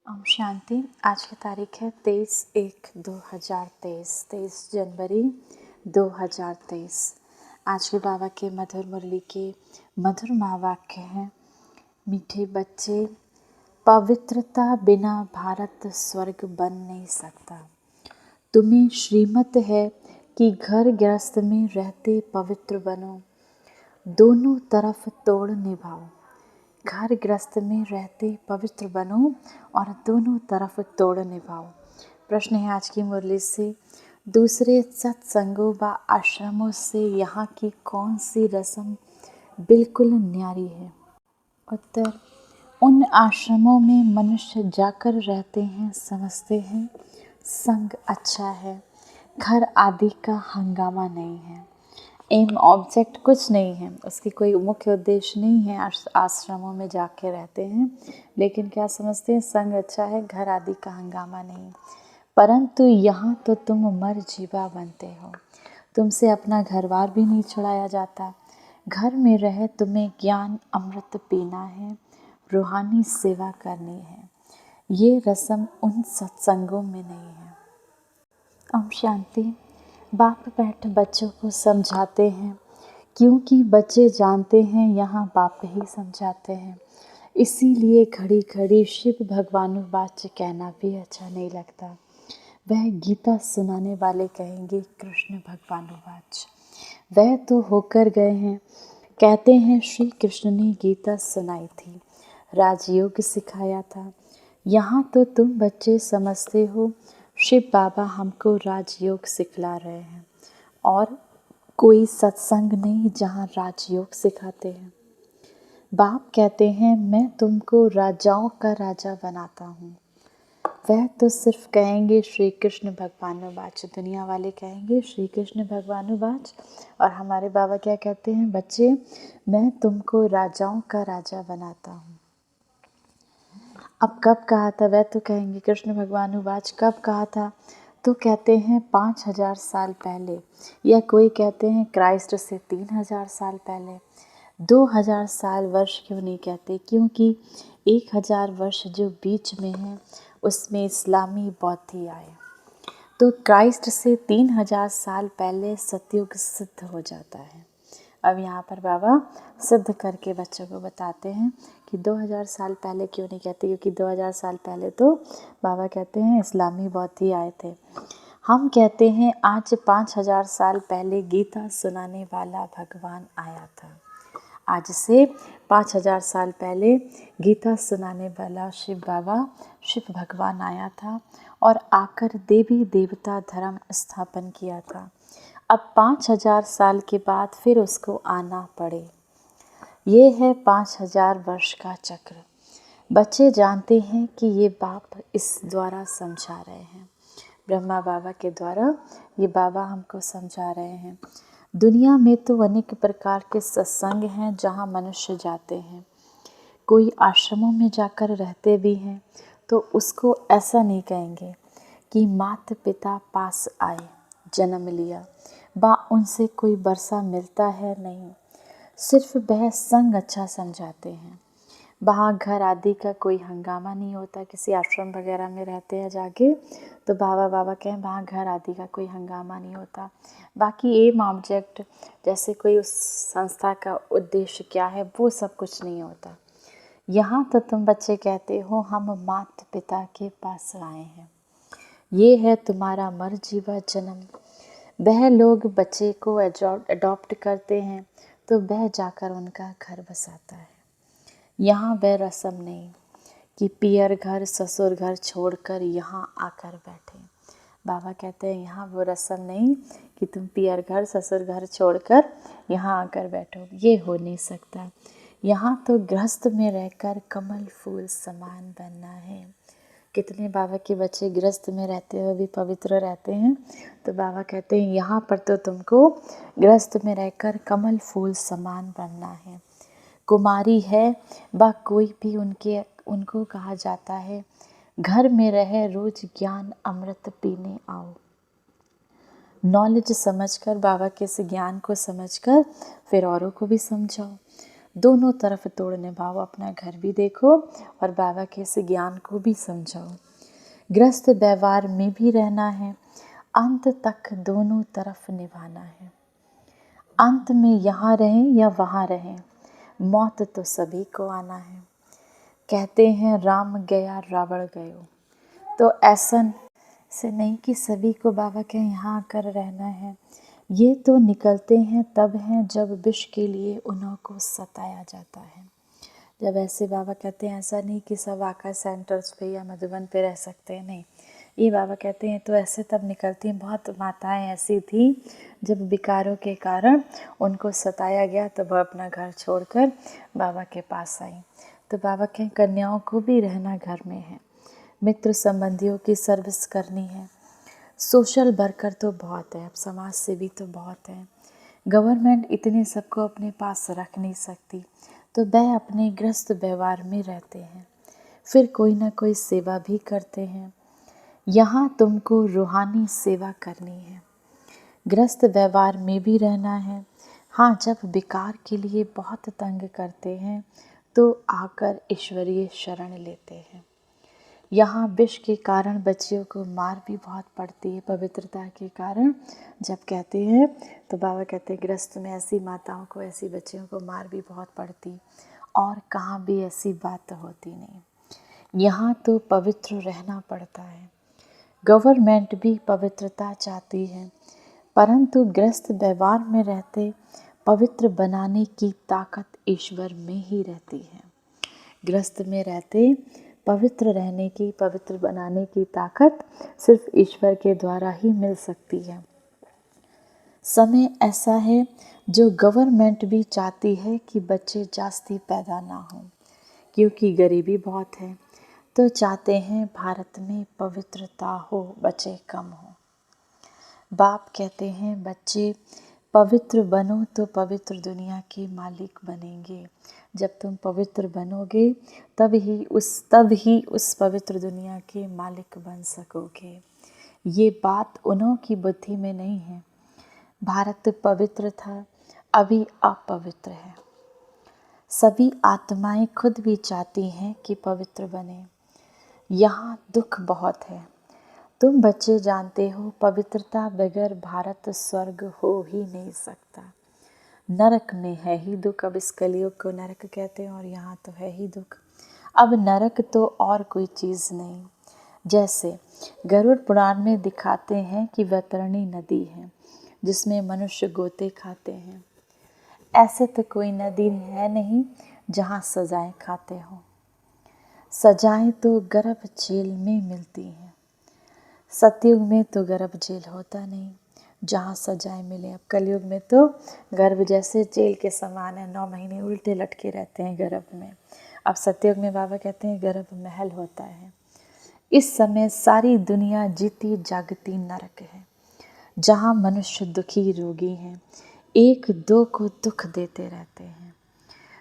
ओम शांति। आज की तारीख है 23/1/2023, 23 जनवरी 2023। आज के बाबा के मधुर मुरली के मधुर महावाक्य हैं। मीठे बच्चे, पवित्रता बिना भारत स्वर्ग बन नहीं सकता। तुम्हें श्रीमत है कि घर गृहस्थ में रहते पवित्र बनो, दोनों तरफ तोड़ निभाओ। घर गृहस्थ में रहते पवित्र बनो और दोनों तरफ तोड़ निभाओ। प्रश्न है आज की मुरली से, दूसरे सत्संगों व आश्रमों से यहाँ की कौन सी रस्म बिल्कुल न्यारी है? उत्तर, उन आश्रमों में मनुष्य जाकर रहते हैं, समझते हैं संग अच्छा है, घर आदि का हंगामा नहीं है, एम ऑब्जेक्ट कुछ नहीं है, उसकी कोई मुख्य उद्देश्य नहीं है। आश्रमों में जाके रहते हैं लेकिन क्या समझते हैं, संग अच्छा है, घर आदि का हंगामा नहीं। परंतु यहाँ तो तुम मर जीवा बनते हो, तुमसे अपना घर बार भी नहीं छुड़ाया जाता। घर में रहे तुम्हें ज्ञान अमृत पीना है, रूहानी सेवा करनी है। ये रस्म उन सत्संगों में नहीं है। ओम शांति। बाप बैठ बच्चों को समझाते हैं क्योंकि बच्चे जानते हैं यहाँ बाप ही समझाते हैं। इसीलिए घड़ी घड़ी शिव भगवानुवाच कहना भी अच्छा नहीं लगता। वह गीता सुनाने वाले कहेंगे कृष्ण भगवानुवाच। वह तो होकर गए हैं, कहते हैं श्री कृष्ण ने गीता सुनाई थी, राजयोग सिखाया था। यहाँ तो तुम बच्चे समझते हो शिव बाबा हमको राजयोग सिखला रहे हैं और कोई सत्संग नहीं जहाँ राजयोग सिखाते हैं। बाप कहते हैं मैं तुमको राजाओं का राजा बनाता हूँ। वह तो सिर्फ कहेंगे श्री कृष्ण भगवानुवाच, दुनिया वाले कहेंगे श्री कृष्ण भगवानुवाच, और हमारे बाबा क्या कहते हैं, बच्चे मैं तुमको राजाओं का राजा बनाता हूँ। अब कब कहा था? वह तो कहेंगे कृष्ण भगवानुवाच कब कहा था? तो कहते हैं 5000 साल पहले, या कोई कहते हैं क्राइस्ट से 3000 साल पहले। 2000 साल वर्ष क्यों नहीं कहते? क्योंकि 1000 वर्ष जो बीच में है उसमें इस्लामी बौद्ध आए, तो क्राइस्ट से 3000 साल पहले सतयुग सिद्ध हो जाता है। अब यहाँ पर बाबा सिद्ध करके बच्चों को बताते हैं कि 2000 साल पहले क्यों नहीं कहते, क्योंकि 2000 साल पहले तो बाबा कहते हैं इस्लामी बौद्ध ही आए थे। हम कहते हैं आज 5000 साल पहले गीता सुनाने वाला भगवान आया था। आज से 5000 साल पहले गीता सुनाने वाला शिव बाबा, शिव भगवान आया था और आकर देवी देवता धर्म स्थापन किया था। अब 5000 साल के बाद फिर उसको आना पड़े, ये है 5000 वर्ष का चक्र। बच्चे जानते हैं कि ये बाप इस द्वारा समझा रहे हैं, ब्रह्मा बाबा के द्वारा ये बाबा हमको समझा रहे हैं। दुनिया में तो अनेक प्रकार के सत्संग हैं जहाँ मनुष्य जाते हैं। कोई आश्रमों में जाकर रहते भी हैं तो उसको ऐसा नहीं कहेंगे कि माता पिता पास आए, जन्म लिया, बा उनसे कोई बरसा मिलता है, नहीं, सिर्फ वह संग अच्छा समझाते हैं। वहाँ घर आदि का कोई हंगामा नहीं होता। किसी आश्रम वगैरह में रहते हैं जाके तो बाबा कहें वहाँ घर आदि का कोई हंगामा नहीं होता। बाकी एम ऑब्जेक्ट जैसे कोई उस संस्था का उद्देश्य क्या है वो सब कुछ नहीं होता। यहाँ तो तुम बच्चे कहते हो हम माता पिता के पास आए हैं, ये है तुम्हारा मर जीवा जन्म। वह लोग बच्चे को अडॉप्ट करते हैं तो वह जाकर उनका घर बसाता है। यहाँ वह रस्म नहीं कि पियर घर ससुर घर छोड़कर यहाँ आकर बैठे। बाबा कहते हैं यहाँ वो रस्म नहीं कि तुम पियर घर ससुर घर छोड़कर यहाँ आकर बैठो, ये हो नहीं सकता। यहाँ तो गृहस्थ में रहकर कमल फूल समान बनना है। कितने बाबा के बच्चे गृहस्थ में रहते हुए भी पवित्र रहते हैं, तो बाबा कहते हैं यहाँ पर तो तुमको गृहस्थ में रहकर कमल फूल समान बनना है। कुमारी है व कोई भी उनको कहा जाता है घर में रहे रोज ज्ञान अमृत पीने आओ। नॉलेज समझकर, बाबा के इस ज्ञान को समझकर फिर औरों को भी समझाओ। दोनों तरफ तोड़ निभाओ, अपना घर भी देखो और बाबा के इस ज्ञान को भी समझाओ। गृहस्थ व्यवहार में भी रहना है, अंत तक दोनों तरफ निभाना है। अंत में यहाँ रहें या वहाँ रहें, मौत तो सभी को आना है। कहते हैं राम गया रावण गयो, तो ऐसा से नहीं कि सभी को बाबा के यहाँ आकर रहना है। ये तो निकलते हैं तब हैं जब विष के लिए उन्हों को सताया जाता है। जब ऐसे बाबा कहते हैं ऐसा नहीं कि सब आकर सेंटर्स पे या मधुबन पे रह सकते हैं, नहीं, ये बाबा कहते हैं तो ऐसे तब निकलती हैं। बहुत माताएं ऐसी थी जब विकारों के कारण उनको सताया गया तो वह अपना घर छोड़कर बाबा के पास आई। तो बाबा के कन्याओं को भी रहना घर में है, मित्र संबंधियों की सर्विस करनी है। सोशल वर्कर तो बहुत है, अब समाज सेवी तो बहुत है। गवर्नमेंट इतने सबको अपने पास रख नहीं सकती, तो वह अपने गृहस्थ व्यवहार में रहते हैं, फिर कोई ना कोई सेवा भी करते हैं। यहाँ तुमको रूहानी सेवा करनी है, गृहस्थ व्यवहार में भी रहना है। हाँ, जब विकार के लिए बहुत तंग करते हैं तो आकर ईश्वरीय शरण लेते हैं। यहाँ विष के कारण बच्चियों को मार भी बहुत पड़ती है, पवित्रता के कारण जब कहते हैं तो बाबा कहते हैं गृहस्थ में ऐसी माताओं को, ऐसी बच्चियों को मार भी बहुत पड़ती, और कहाँ भी ऐसी बात होती नहीं। यहाँ तो पवित्र रहना पड़ता है। गवर्नमेंट भी पवित्रता चाहती है, परंतु गृहस्थ व्यवहार में रहते पवित्र बनाने की ताकत ईश्वर में ही रहती है। गृहस्थ में रहते पवित्र रहने की, पवित्र बनाने की ताकत सिर्फ ईश्वर के द्वारा ही मिल सकती है। समय ऐसा है जो गवर्नमेंट भी चाहती है कि बच्चे जास्ती पैदा ना हों, क्योंकि गरीबी बहुत है, तो चाहते हैं भारत में पवित्रता हो, बच्चे कम हो। बाप कहते हैं बच्चे पवित्र बनो तो पवित्र दुनिया के मालिक बनेंगे। जब तुम पवित्र बनोगे तब ही उस पवित्र दुनिया के मालिक बन सकोगे। ये बात उन्हों की बुद्धि में नहीं है। भारत पवित्र था, अभी अपवित्र है। सभी आत्माएं खुद भी चाहती हैं कि पवित्र बने। यहाँ दुख बहुत है। तुम बच्चे जानते हो पवित्रता बगैर भारत स्वर्ग हो ही नहीं सकता। नरक में है ही दुख, अब इस कलयुग को नरक कहते हैं और यहाँ तो है ही दुख। अब नरक तो और कोई चीज़ नहीं। जैसे गरुड़ पुराण में दिखाते हैं कि वैतरणी नदी है जिसमें मनुष्य गोते खाते हैं, ऐसे तो कोई नदी है नहीं जहाँ सजाएं खाते हो। सजाएं तो गर्भ जेल में मिलती हैं। सतयुग में तो गर्भ जेल होता नहीं जहाँ सजाएं मिले। अब कलयुग में तो गर्भ जैसे जेल के समान है, 9 महीने उल्टे लटके रहते हैं गर्भ में। अब सतयुग में बाबा कहते हैं गर्भ महल होता है। इस समय सारी दुनिया जीती जागती नरक है, जहाँ मनुष्य दुखी रोगी हैं, एक दो को दुख देते रहते हैं।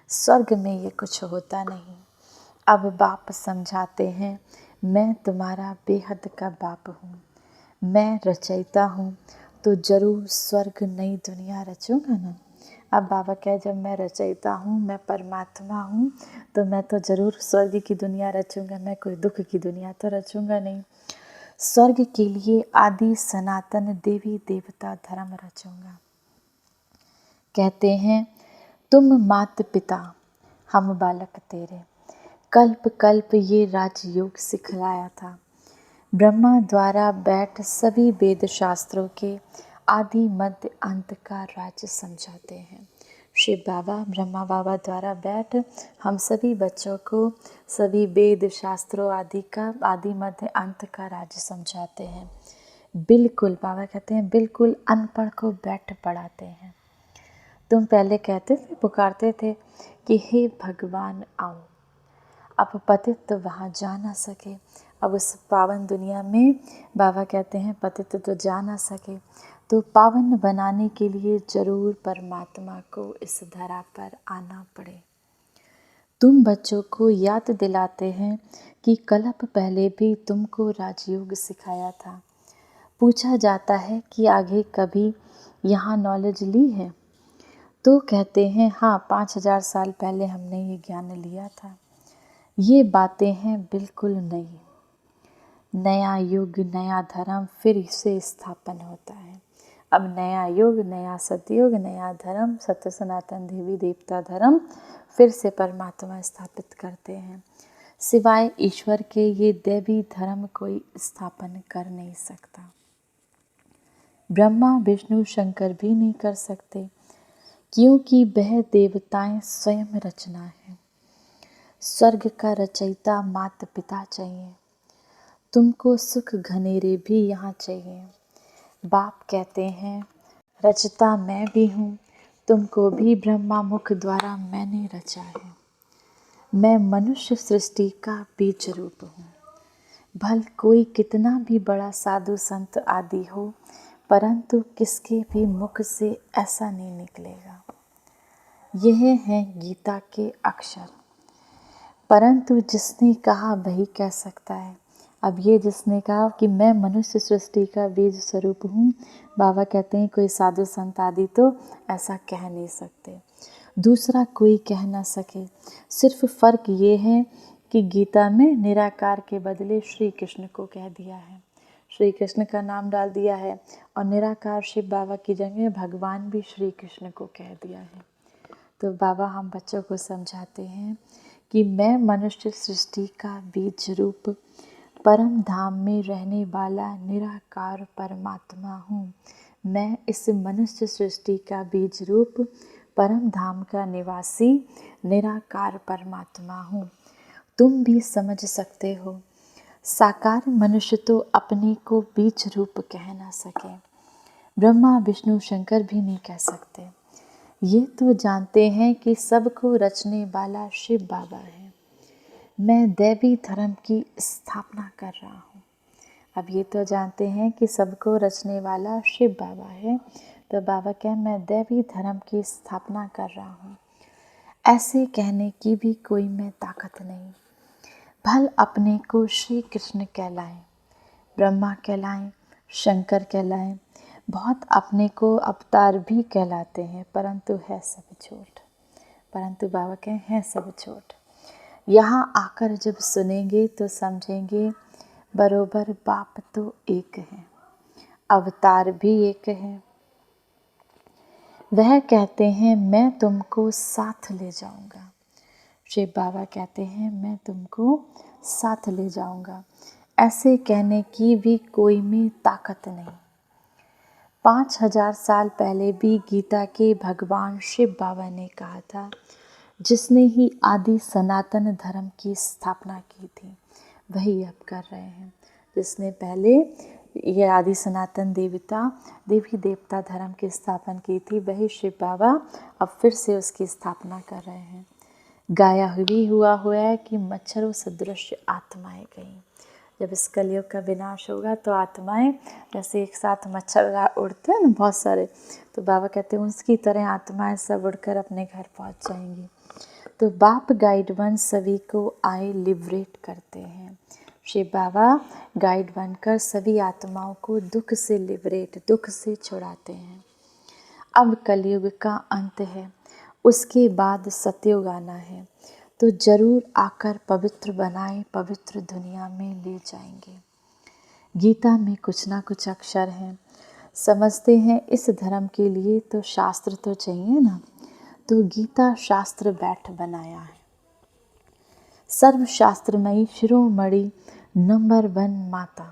स्वर्ग में ये कुछ होता नहीं। अब बाप समझाते हैं मैं तुम्हारा बेहद का बाप हूँ, मैं रचयिता हूँ, तो जरूर स्वर्ग नई दुनिया रचूँगा ना। अब बाबा कहे जब मैं रचयिता हूँ, मैं परमात्मा हूँ, तो मैं तो ज़रूर स्वर्ग की दुनिया रचूँगा, मैं कोई दुख की दुनिया तो रचूँगा नहीं। स्वर्ग के लिए आदि सनातन देवी देवता धर्म रचूँगा। कहते हैं तुम मात पिता हम बालक तेरे, कल्प कल्प ये राजयोग सिखलाया था। ब्रह्मा द्वारा बैठ सभी वेद शास्त्रों के आदि मध्य अंत का राज्य समझाते हैं। शिव बाबा ब्रह्मा बाबा द्वारा बैठ हम सभी बच्चों को सभी वेद शास्त्रों आदि का आदि मध्य अंत का राज्य समझाते हैं। बिल्कुल बाबा कहते हैं बिल्कुल अनपढ़ को बैठ पढ़ाते हैं। तुम पहले कहते थे, पुकारते थे कि हे भगवान आओ, अब पतित तो वहाँ जा ना सके। अब उस पावन दुनिया में बाबा कहते हैं पतित तो जा ना सके, तो पावन बनाने के लिए जरूर परमात्मा को इस धरा पर आना पड़े। तुम बच्चों को याद दिलाते हैं कि कल्प पहले भी तुमको राजयोग सिखाया था। पूछा जाता है कि आगे कभी यहाँ नॉलेज ली है, तो कहते हैं हाँ 5000 साल पहले हमने ये ज्ञान लिया था। ये बातें हैं बिल्कुल नई। नया युग नया धर्म फिर से स्थापन होता है। अब नया युग नया सतयुग नया धर्म सत्य सनातन देवी देवता धर्म फिर से परमात्मा स्थापित करते हैं। सिवाय ईश्वर के ये दैवी धर्म कोई स्थापन कर नहीं सकता। ब्रह्मा विष्णु शंकर भी नहीं कर सकते, क्योंकि वह देवताएं स्वयं रचना है। स्वर्ग का रचयिता माता पिता चाहिए। तुमको सुख घनेरे भी यहाँ चाहिए। बाप कहते हैं रचता मैं भी हूँ, तुमको भी ब्रह्मा मुख द्वारा मैंने रचा है। मैं मनुष्य सृष्टि का बीज रूप हूँ। भल कोई कितना भी बड़ा साधु संत आदि हो, परंतु किसके भी मुख से ऐसा नहीं निकलेगा। यह है गीता के अक्षर। परंतु जिसने कहा वही कह सकता है। अब ये जिसने कहा कि मैं मनुष्य सृष्टि का बीज स्वरूप हूँ, बाबा कहते हैं कोई साधु संत आदि तो ऐसा कह नहीं सकते, दूसरा कोई कह ना सके। सिर्फ फ़र्क ये है कि गीता में निराकार के बदले श्री कृष्ण को कह दिया है, श्री कृष्ण का नाम डाल दिया है, और निराकार शिव बाबा की जगह भगवान भी श्री कृष्ण को कह दिया है। तो बाबा हम बच्चों को समझाते हैं कि मैं मनुष्य सृष्टि का बीज रूप परम धाम में रहने वाला निराकार परमात्मा हूँ। मैं इस मनुष्य सृष्टि का बीज रूप परम धाम का निवासी निराकार परमात्मा हूँ। तुम भी समझ सकते हो। साकार मनुष्य तो अपने को बीज रूप कह ना सके, ब्रह्मा विष्णु शंकर भी नहीं कह सकते। ये तो जानते हैं कि सबको रचने वाला शिव बाबा है। मैं दैवी धर्म की स्थापना कर रहा हूँ। अब ये तो जानते हैं कि सबको रचने वाला शिव बाबा है, तो बाबा कह मैं दैवी धर्म की स्थापना कर रहा हूँ। ऐसे कहने की भी कोई मैं ताकत नहीं। भल अपने को श्री कृष्ण कहलाएं, ब्रह्मा कहलाएं, शंकर कहलाएं, बहुत अपने को अवतार भी कहलाते हैं, परंतु है सब झूठ। परंतु बाबा कहें है सब झूठ। यहाँ आकर जब सुनेंगे तो समझेंगे बरोबर बाप तो एक है, अवतार भी एक है। वह कहते हैं मैं तुमको साथ ले जाऊंगा। शिव बाबा कहते हैं मैं तुमको साथ ले जाऊंगा। ऐसे कहने की भी कोई में ताकत नहीं। 5000 साल पहले भी गीता के भगवान शिव बाबा ने कहा था, जिसने ही आदि सनातन धर्म की स्थापना की थी वही अब कर रहे हैं। जिसने पहले ये आदि सनातन देवी देवता धर्म की स्थापना की थी वही शिव बाबा अब फिर से उसकी स्थापना कर रहे हैं। गाया हुआ है कि मच्छरों सदृश आत्माएं गई। जब इस कलयुग का विनाश होगा तो आत्माएं जैसे एक साथ मच्छर उड़ते हैं ना बहुत सारे, तो बाबा कहते हैं उसकी तरह आत्माएं सब उड़कर अपने घर पहुंच जाएंगी। तो बाप गाइड वन सभी को आए लिबरेट करते हैं। शिव बाबा गाइड बनकर सभी आत्माओं को दुख से लिबरेट, दुख से छुड़ाते हैं। अब कलयुग का अंत है, उसके बाद सतयुग आना है, तो जरूर आकर पवित्र बनाए, पवित्र दुनिया में ले जाएंगे। गीता में कुछ ना कुछ अक्षर हैं, समझते हैं इस धर्म के लिए तो शास्त्र तो चाहिए ना, तो गीता शास्त्र बैठ बनाया है। सर्वशास्त्रमयी शिरोमणि नंबर 1 माता,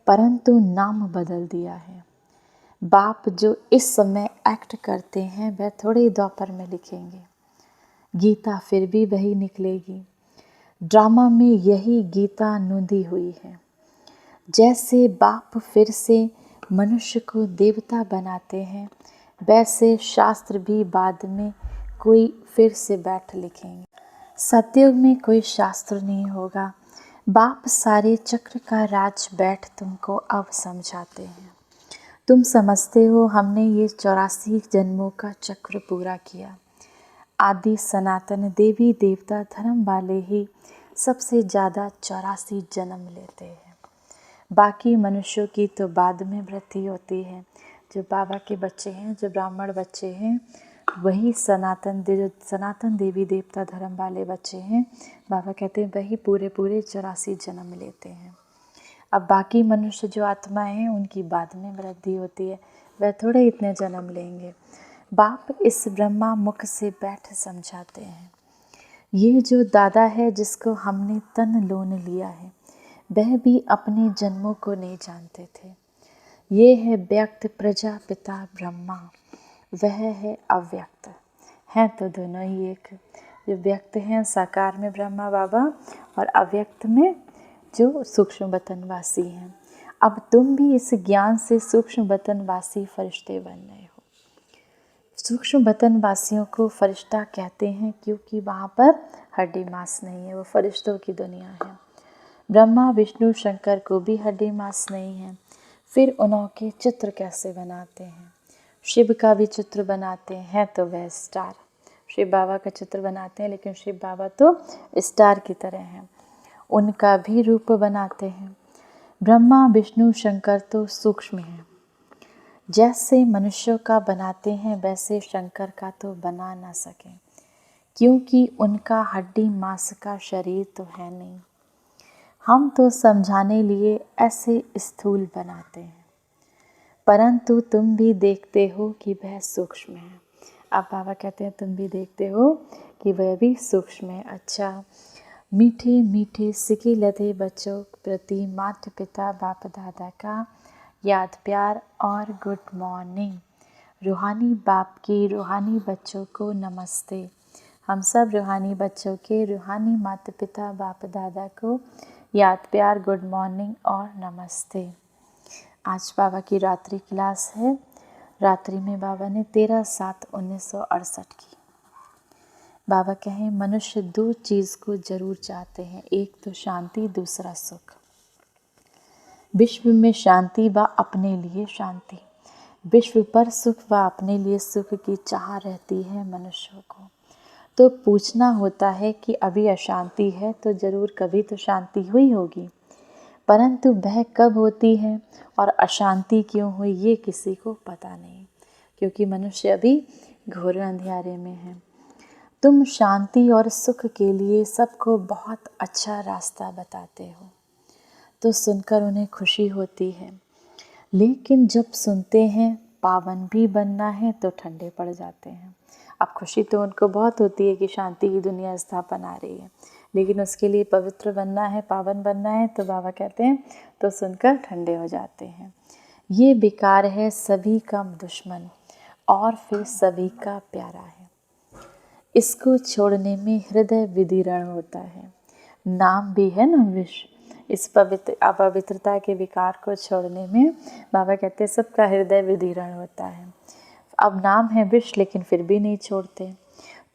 परंतु नाम बदल दिया है। बाप जो इस समय एक्ट करते हैं वह थोड़े द्वापर में लिखेंगे, गीता फिर भी वही निकलेगी। ड्रामा में यही गीता नोंदी हुई है। जैसे बाप फिर से मनुष्य को देवता बनाते हैं, वैसे शास्त्र भी बाद में कोई फिर से बैठ लिखेंगे। सतयुग में कोई शास्त्र नहीं होगा। बाप सारे चक्र का राज बैठ तुमको अब समझाते हैं। तुम समझते हो हमने ये 84 जन्मों का चक्र पूरा किया। आदि सनातन देवी देवता धर्म वाले ही सबसे ज़्यादा 84 जन्म लेते हैं। बाकी मनुष्यों की तो बाद में वृद्धि होती है। जो बाबा के बच्चे हैं, जो ब्राह्मण बच्चे हैं, वही सनातन देवी देवता धर्म वाले बच्चे हैं, बाबा कहते हैं वही पूरे 84 जन्म लेते हैं। अब बाकी मनुष्य जो आत्माएं हैं उनकी बाद में वृद्धि होती है, वह थोड़े इतने जन्म लेंगे। बाप इस ब्रह्मा मुख से बैठ समझाते हैं, ये जो दादा है जिसको हमने तन लोन लिया है, वह भी अपने जन्मों को नहीं जानते थे। ये है व्यक्त प्रजापिता ब्रह्मा, वह है अव्यक्त, हैं तो दोनों ही एक। जो व्यक्त हैं साकार में ब्रह्मा बाबा, और अव्यक्त में जो सूक्ष्म वतनवासी हैं। अब तुम भी इस ज्ञान से सूक्ष्म वतनवासी फरिश्ते बन रहे हो। सूक्ष्म वतनवासियों को फरिश्ता कहते हैं क्योंकि वहाँ पर हड्डी मांस नहीं है, वो फरिश्तों की दुनिया है। ब्रह्मा विष्णु शंकर को भी हड्डी मांस नहीं है, फिर उनके चित्र कैसे बनाते हैं? शिव का भी चित्र बनाते हैं तो वह स्टार, शिव बाबा का चित्र बनाते हैं, लेकिन शिव बाबा तो स्टार की तरह हैं, उनका भी रूप बनाते हैं। ब्रह्मा विष्णु शंकर तो सूक्ष्म हैं, जैसे मनुष्यों का बनाते हैं वैसे शंकर का तो बना ना सकें, क्योंकि उनका हड्डी मांस का शरीर तो है नहीं। हम तो समझाने लिए ऐसे स्थूल बनाते हैं, परंतु तुम भी देखते हो कि वह सूक्ष्म है। अब बाबा कहते हैं तुम भी देखते हो कि वह भी सूक्ष्म है। अच्छा, मीठे मीठे सिके लदे बच्चों प्रति माता पिता बाप दादा का याद प्यार और गुड मॉर्निंग। रूहानी बाप की रूहानी बच्चों को नमस्ते। हम सब रूहानी बच्चों के रूहानी माता पिता बाप दादा को याद प्यार गुड मॉर्निंग और नमस्ते। आज बाबा की रात्रि क्लास है। रात्रि में बाबा ने 13/7/1968 की। बाबा कहें मनुष्य 2 चीज़ को जरूर चाहते हैं, एक तो शांति, दूसरा सुख। विश्व में शांति व अपने लिए शांति, विश्व पर सुख व अपने लिए सुख की चाह रहती है मनुष्यों को। तो पूछना होता है कि अभी अशांति है तो ज़रूर कभी तो शांति हुई होगी, परंतु वह कब होती है और अशांति क्यों हुई ये किसी को पता नहीं, क्योंकि मनुष्य अभी घोर अंधियारे में है। तुम शांति और सुख के लिए सबको बहुत अच्छा रास्ता बताते हो, तो सुनकर उन्हें खुशी होती है, लेकिन जब सुनते हैं पावन भी बनना है तो ठंडे पड़ जाते हैं। अब खुशी तो उनको बहुत होती है कि शांति की दुनिया स्थापन आ रही है, लेकिन उसके लिए पवित्र बनना है, पावन बनना है, तो बाबा कहते हैं तो सुनकर ठंडे हो जाते हैं। ये विकार है सभी का दुश्मन और फिर सभी का प्यारा है। इसको छोड़ने में हृदय विदीर्ण होता है, नाम भी है ना विष। इस अपवित्रता के विकार को छोड़ने में बाबा कहते हैं सबका हृदय विदीर्ण होता है। अब नाम है विष, लेकिन फिर भी नहीं छोड़ते।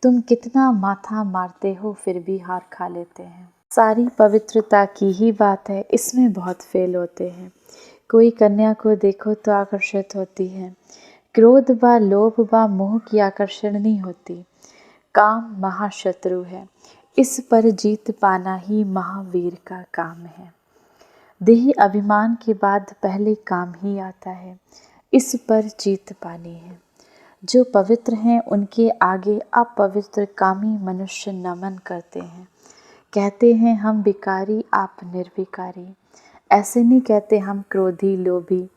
तुम कितना माथा मारते हो फिर भी हार खा लेते हैं। सारी पवित्रता की ही बात है, इसमें बहुत फेल होते हैं। कोई कन्या को देखो तो आकर्षित होती है, क्रोध व लोभ व मोह की आकर्षण नहीं होती। काम महाशत्रु है, इस पर जीत पाना ही महावीर का काम है। देही अभिमान के बाद पहले काम ही आता है, इस पर जीत पानी है। जो पवित्र हैं उनके आगे अपवित्र कामी मनुष्य नमन करते हैं, कहते हैं हम विकारी आप निर्विकारी। ऐसे नहीं कहते हम क्रोधी लोभी,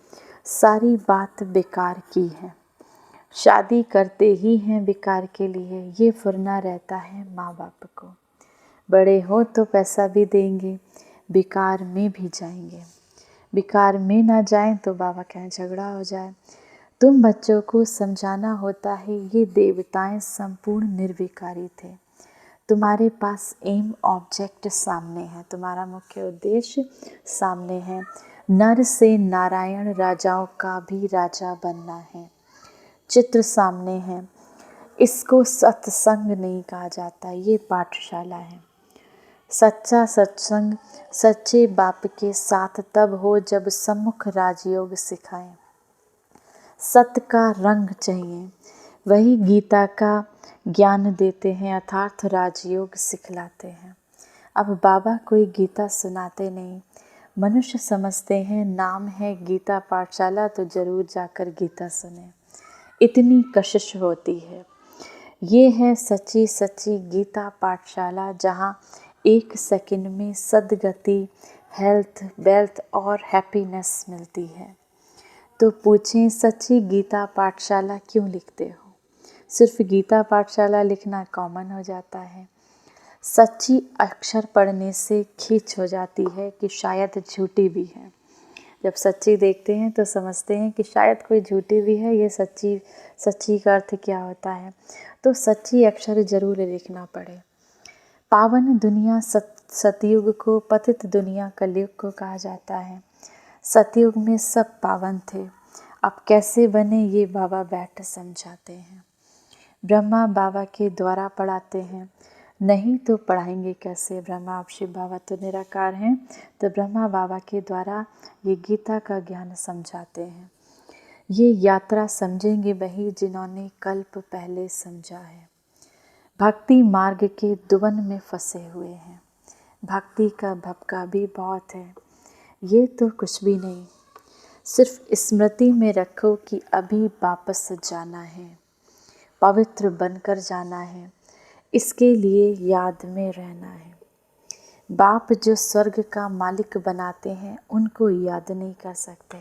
सारी बात बेकार की है। शादी करते ही हैं विकार के लिए, ये फुरना रहता है माँ बाप को। बड़े हो तो पैसा भी देंगे, विकार में भी जाएंगे। विकार में ना जाएं तो बाबा कहें झगड़ा हो जाए। तुम बच्चों को समझाना होता है ये देवताएं संपूर्ण निर्विकारी थे। तुम्हारे पास एम ऑब्जेक्ट सामने है, तुम्हारा मुख्य उद्देश्य सामने है। नर से नारायण राजाओं का भी राजा बनना है। चित्र सामने है, इसको सत्संग नहीं कहा जाता, ये पाठशाला है। सच्चा सत्संग सच्चे बाप के साथ तब हो जब सम्मुख राजयोग सिखाएं। सत्य का रंग चाहिए, वही गीता का ज्ञान देते हैं, अर्थात राजयोग सिखलाते हैं। अब बाबा कोई गीता सुनाते नहीं, मनुष्य समझते हैं नाम है गीता पाठशाला तो जरूर जाकर गीता सुने। इतनी कशिश होती है, ये है सच्ची सच्ची गीता पाठशाला, जहाँ 1 सेकंड में सद्गति, हेल्थ, वेल्थ और हैप्पीनेस मिलती है। तो पूछें, सच्ची गीता पाठशाला क्यों लिखते हो? सिर्फ गीता पाठशाला लिखना कॉमन हो जाता है। सच्ची अक्षर पढ़ने से खींच हो जाती है कि शायद झूठी भी है। जब सच्ची देखते हैं तो समझते हैं कि शायद कोई झूठी भी है। ये सच्ची का अर्थ क्या होता है? तो सच्ची अक्षर जरूर लिखना पड़े। पावन दुनिया सतयुग को, पतित दुनिया कलयुग को कहा जाता है। सतयुग में सब पावन थे, अब कैसे बने ये बाबा बैठ समझाते हैं। ब्रह्मा बाबा के द्वारा पढ़ाते हैं, नहीं तो पढ़ाएंगे कैसे? ब्रह्मा अब शिव बाबा तो निराकार हैं, तो ब्रह्मा बाबा के द्वारा ये गीता का ज्ञान समझाते हैं। ये यात्रा समझेंगे वही जिन्होंने कल्प पहले समझा है। भक्ति मार्ग के दुवन में फंसे हुए हैं, भक्ति का भपका भी बहुत है। ये तो कुछ भी नहीं, सिर्फ स्मृति में रखो कि अभी वापस जाना है, पवित्र बनकर जाना है, इसके लिए याद में रहना है। बाप जो स्वर्ग का मालिक बनाते हैं उनको याद नहीं कर सकते।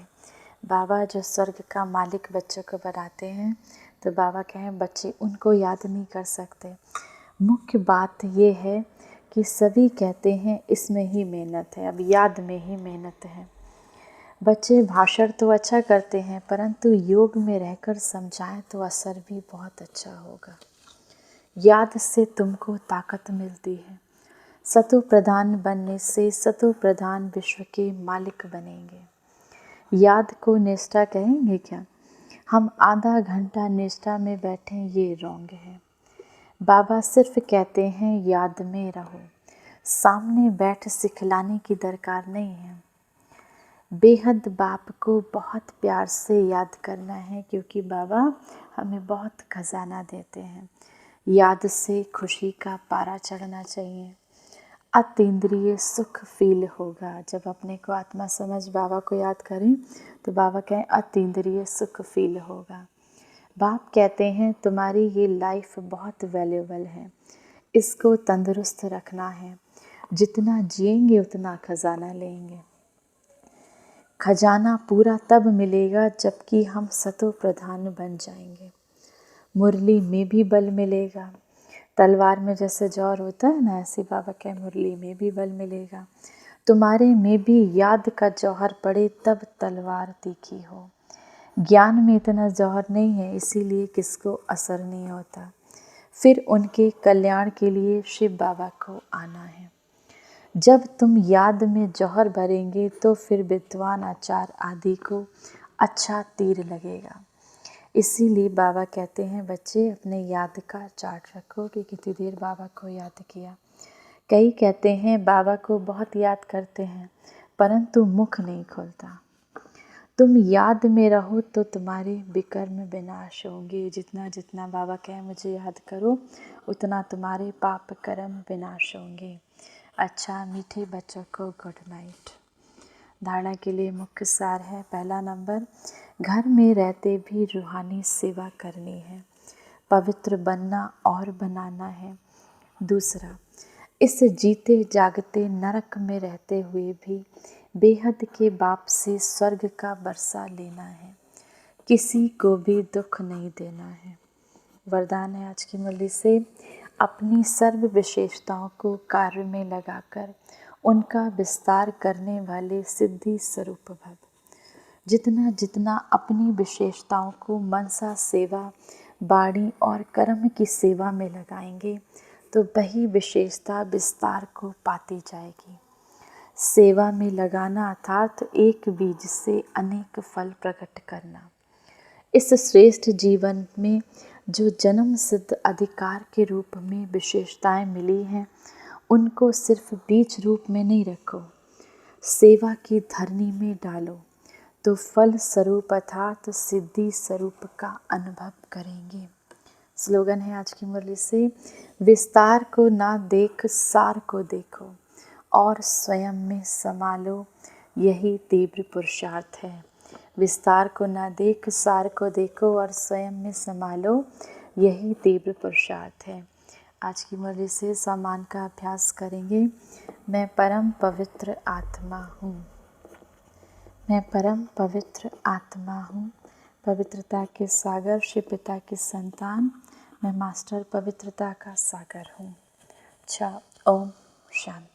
बाबा जो स्वर्ग का मालिक बच्चों को बनाते हैं, तो बाबा कहें बच्चे उनको याद नहीं कर सकते। मुख्य बात ये है कि सभी कहते हैं इसमें ही मेहनत है, अब याद में ही मेहनत है। बच्चे भाषण तो अच्छा करते हैं, परंतु योग में रहकर समझाएं तो असर भी बहुत अच्छा होगा। याद से तुमको ताकत मिलती है। सतो प्रधान बनने से सतो प्रधान विश्व के मालिक बनेंगे। याद को निष्ठा कहेंगे क्या? हम आधा घंटा निष्ठा में बैठें ये रॉन्ग है। बाबा सिर्फ कहते हैं याद में रहो, सामने बैठ सिखलाने की दरकार नहीं है। बेहद बाप को बहुत प्यार से याद करना है, क्योंकि बाबा हमें बहुत खजाना देते हैं। याद से खुशी का पारा चढ़ना चाहिए। अतीन्द्रिय सुख फील होगा। जब अपने को आत्मा समझ बाबा को याद करें तो बाबा कहें अतीन्द्रिय सुख फील होगा। बाप कहते हैं तुम्हारी ये लाइफ बहुत वैल्यूबल है, इसको तंदुरुस्त रखना है। जितना जिएंगे उतना खजाना लेंगे। खजाना पूरा तब मिलेगा जबकि हम सतो प्रधान बन जाएंगे। मुरली में भी बल मिलेगा। तलवार में जैसे जौहर होता है ना, ऐसे बाबा के मुरली में भी बल मिलेगा। तुम्हारे में भी याद का जौहर पड़े तब तलवार तीखी हो। ज्ञान में इतना जौहर नहीं है, इसीलिए किसको असर नहीं होता। फिर उनके कल्याण के लिए शिव बाबा को आना है। जब तुम याद में जौहर भरेंगे तो फिर विद्वान आचार आदि को अच्छा तीर लगेगा। इसीलिए बाबा कहते हैं बच्चे अपने याद का चार्ट रखो कि कितनी देर बाबा को याद किया। कई कहते हैं बाबा को बहुत याद करते हैं, परंतु मुख नहीं खुलता। तुम याद में रहो तो तुम्हारे विकर्म विनाश होंगे। जितना जितना बाबा कहे मुझे याद करो, उतना तुम्हारे पाप कर्म विनाश होंगे। अच्छा मीठे बच्चों को गुड नाइट। धारणा के लिए मुख्य सार है। पहला नंबर, घर में रहते भी रूहानी सेवा करनी है, पवित्र बनना और बनाना है। दूसरा, इस जीते जागते नरक में रहते हुए भी बेहद के बाप से स्वर्ग का बरसा लेना है, किसी को भी दुख नहीं देना है। वरदान है आज की मुरली से, अपनी सर्व विशेषताओं को कार्य में लगाकर उनका विस्तार करने वाले सिद्धि स्वरूप भव। जितना जितना अपनी विशेषताओं को मनसा सेवा, वाणी और कर्म की सेवा में लगाएंगे तो वही विशेषता विस्तार को पाती जाएगी। सेवा में लगाना अर्थात एक बीज से अनेक फल प्रकट करना। इस श्रेष्ठ जीवन में जो जन्म सिद्ध अधिकार के रूप में विशेषताएं मिली हैं, उनको सिर्फ बीज रूप में नहीं रखो, सेवा की धरनी में डालो, तो फल स्वरूप अर्थात सिद्धि स्वरूप का अनुभव करेंगे। स्लोगन है आज की मुरली से, विस्तार को ना देख सार को देखो और स्वयं में समा लो, यही तीव्र पुरुषार्थ है। विस्तार को ना देख सार को देखो और स्वयं में समा लो, यही तीव्र पुरुषार्थ है। आज की मुरली से सम्मान का अभ्यास करेंगे। मैं परम पवित्र आत्मा हूँ। मैं परम पवित्र आत्मा हूँ। पवित्रता के सागर शिव पिता की संतान, मैं मास्टर पवित्रता का सागर हूँ। अच्छा, ओम शांति।